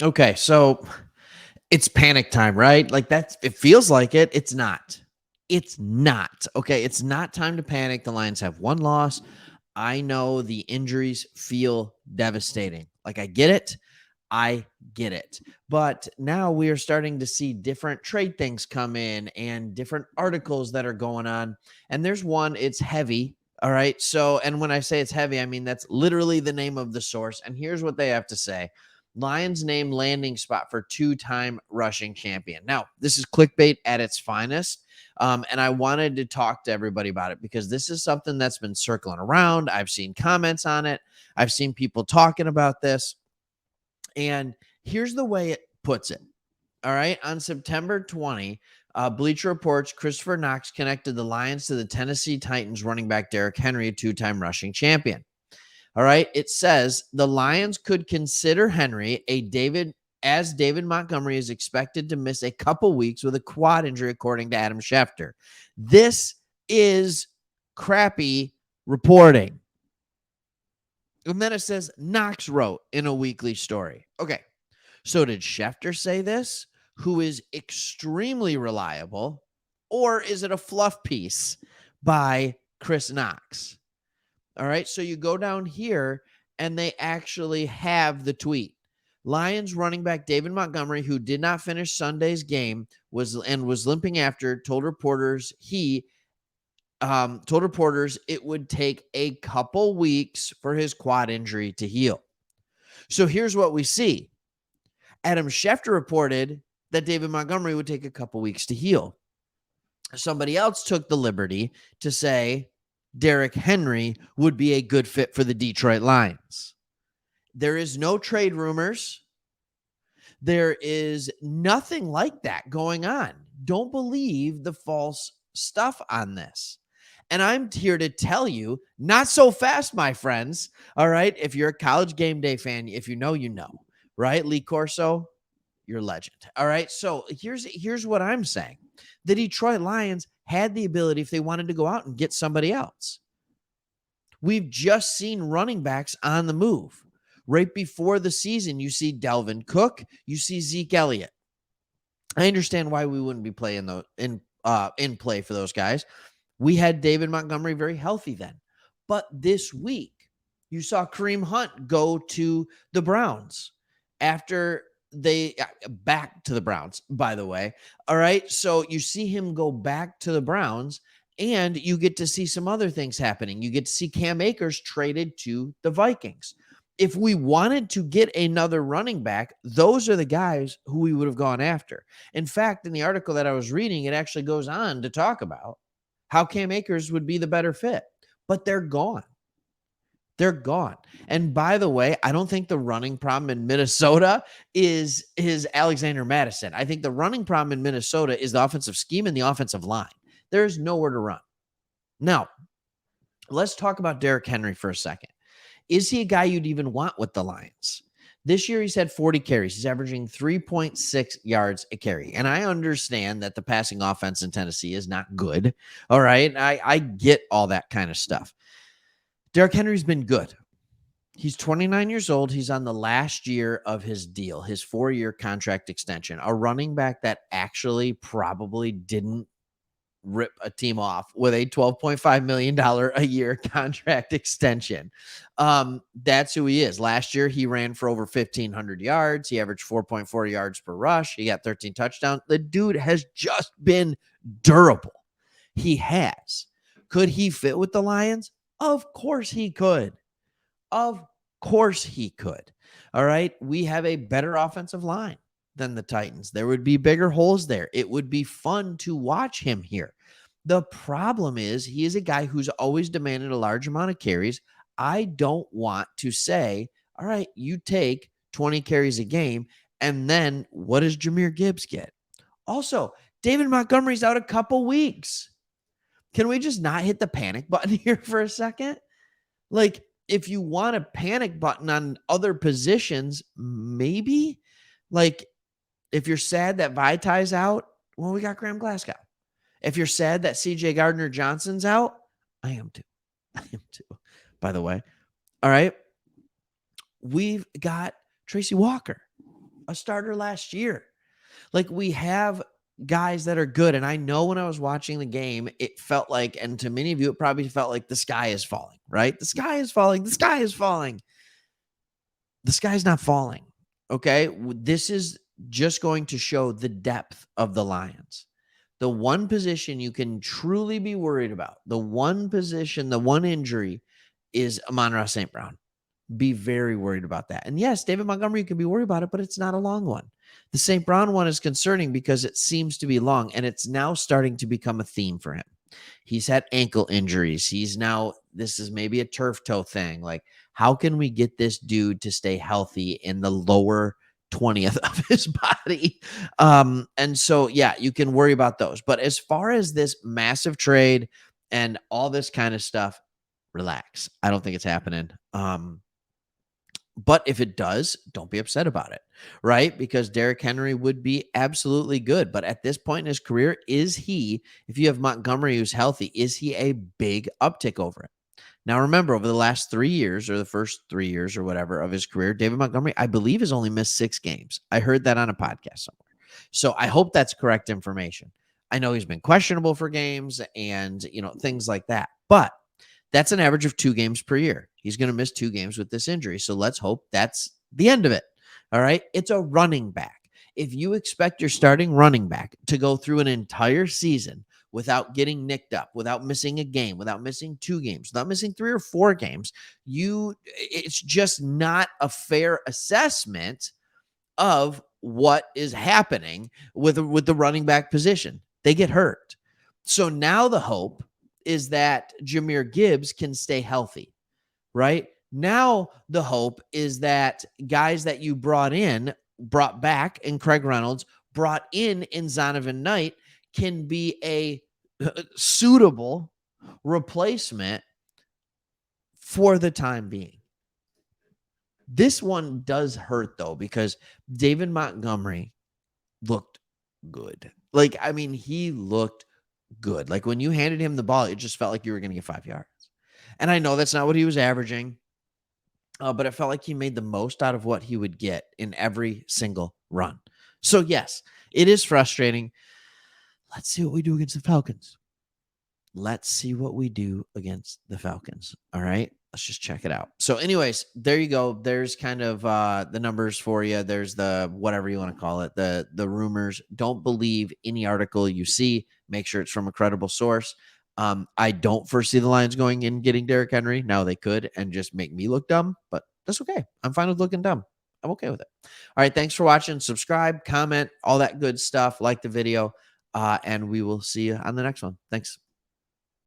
Okay, so it's panic time, right? Like it feels like it. It's not. It's not. Okay, it's not time to panic. The Lions have one loss. I know the injuries feel devastating. Like I get it. I get it. But now we are starting to see different trade things come in and different articles that are going on. And there's one, it's heavy. All right. So, and when I say it's heavy, I mean that's literally the name of the source. And here's what they have to say: Lions name landing spot for two-time rushing champion. Now, this is clickbait at its finest. And I wanted to talk to everybody about it because this is something that's been circling around. I've seen comments on it. I've seen people talking about this. And here's the way it puts it. All right. On September 20, Bleacher Report's Christopher Knox connected the Lions to the Tennessee Titans running back Derrick Henry, a two-time rushing champion. All right. It says the Lions could consider Henry as David Montgomery is expected to miss a couple weeks with a quad injury, according to Adam Schefter. This is crappy reporting. And then it says Knox wrote in a weekly story. Okay. So did Schefter say this, who is extremely reliable, or is it a fluff piece by Chris Knox? All right. So you go down here and they actually have the tweet. Lions running back David Montgomery, who did not finish Sunday's game, was limping after, told reporters it would take a couple weeks for his quad injury to heal. So here's what we see. Adam Schefter reported that David Montgomery would take a couple weeks to heal. Somebody else took the liberty to say Derrick Henry would be a good fit for the Detroit Lions. There is no trade rumors. There is nothing like that going on. Don't believe the false stuff on this. And I'm here to tell you, not so fast, my friends. All right. If you're a College Game Day fan, if you know, you know, right? Lee Corso, you're a legend. All right. So here's what I'm saying. The Detroit Lions had the ability, if they wanted to go out and get somebody else. We've just seen running backs on the move. Right before the season, you see Dalvin Cook, you see Zeke Elliott. I understand why we wouldn't be playing in play for those guys. We had David Montgomery very healthy then. But this week, you saw Kareem Hunt go to the Browns after they back to the Browns, by the way. All right. So you see him go back to the Browns, and you get to see some other things happening. You get to see Cam Akers traded to the Vikings. If we wanted to get another running back, those are the guys who we would have gone after. In fact, in the article that I was reading, it actually goes on to talk about how Cam Akers would be the better fit, but they're gone. They're gone. And by the way, I don't think the running problem in Minnesota is Alexander Madison. I think the running problem in Minnesota is the offensive scheme and the offensive line. There's nowhere to run. Now, let's talk about Derrick Henry for a second. Is he a guy you'd even want with the Lions? This year, he's had 40 carries. He's averaging 3.6 yards a carry. And I understand that the passing offense in Tennessee is not good. All right. I get all that kind of stuff. Derrick Henry's been good. He's 29 years old. He's on the last year of his deal, his 4-year contract extension. A running back that actually probably didn't rip a team off with a $12.5 million a year contract extension. That's who he is. Last year, he ran for over 1,500 yards. He averaged 4.4 yards per rush. He got 13 touchdowns. The dude has just been durable. He has. Could he fit with the Lions? Of course he could. Of course he could. All right. We have a better offensive line than the Titans. There would be bigger holes there. It would be fun to watch him here. The problem is he is a guy who's always demanded a large amount of carries. I don't want to say, all right, you take 20 carries a game, and then what does Jahmyr Gibbs get? Also, David Montgomery's out a couple weeks. Can we just not hit the panic button here for a second? Like, if you want a panic button on other positions, maybe. Like, if you're sad that Vitai's out, well, we got Graham Glasgow. If you're sad that CJ Gardner-Johnson's out, I am too. I am too, by the way. All right. We've got Tracy Walker. a starter last year. Like, we have guys that are good. And I know when I was watching the game, it felt like, and to many of you, it probably felt like the sky is falling, right? The sky is falling. The sky is falling. The sky's not falling. Okay. This is just going to show the depth of the Lions. The one position you can truly be worried about, the one position, the one injury is Amon-Ra St. Brown. Be very worried about that. And yes, David Montgomery, you can be worried about it, but it's not a long one. The St. Brown one is concerning because it seems to be long, and it's now starting to become a theme for him. He's had ankle injuries. This is maybe a turf toe thing. Like, how can we get this dude to stay healthy in the lower 20th of his body? And so, yeah, you can worry about those. But as far as this massive trade and all this kind of stuff, relax. I don't think it's happening. But if it does, don't be upset about it, right? Because Derrick Henry would be absolutely good. But at this point in his career, if you have Montgomery who's healthy, is he a big uptick over it? Now, remember, over the last 3 years, or the first 3 years or whatever of his career, David Montgomery, I believe, has only missed 6 games. I heard that on a podcast somewhere. So I hope that's correct information. I know he's been questionable for games and, things like that. But that's an average of 2 games per year. He's going to miss 2 games with this injury. So let's hope that's the end of it. All right. It's a running back. If you expect your starting running back to go through an entire season without getting nicked up, without missing a game, without missing 2 games, without missing 3 or 4 games, it's just not a fair assessment of what is happening with the running back position. They get hurt. So now the hope is that Jahmyr Gibbs can stay healthy, right? Now the hope is that guys that you brought back, and Craig Reynolds brought in Zonovan Knight can be a suitable replacement for the time being. This one does hurt, though, because David Montgomery looked good. Like, I mean, he looked good. Like, when you handed him the ball, it just felt like you were going to get 5 yards. And I know that's not what he was averaging, but it felt like he made the most out of what he would get in every single run. So, yes, it is frustrating. Let's see what we do against the Falcons. All right. Let's just check it out. So anyways, there you go. There's kind of the numbers for you. There's the whatever you want to call it, the rumors. Don't believe any article you see. Make sure it's from a credible source. I don't foresee the Lions going and getting Derrick Henry. Now they could and just make me look dumb, but that's okay. I'm fine with looking dumb. I'm okay with it. All right. Thanks for watching. Subscribe, comment, all that good stuff. Like the video. And we will see you on the next one. Thanks.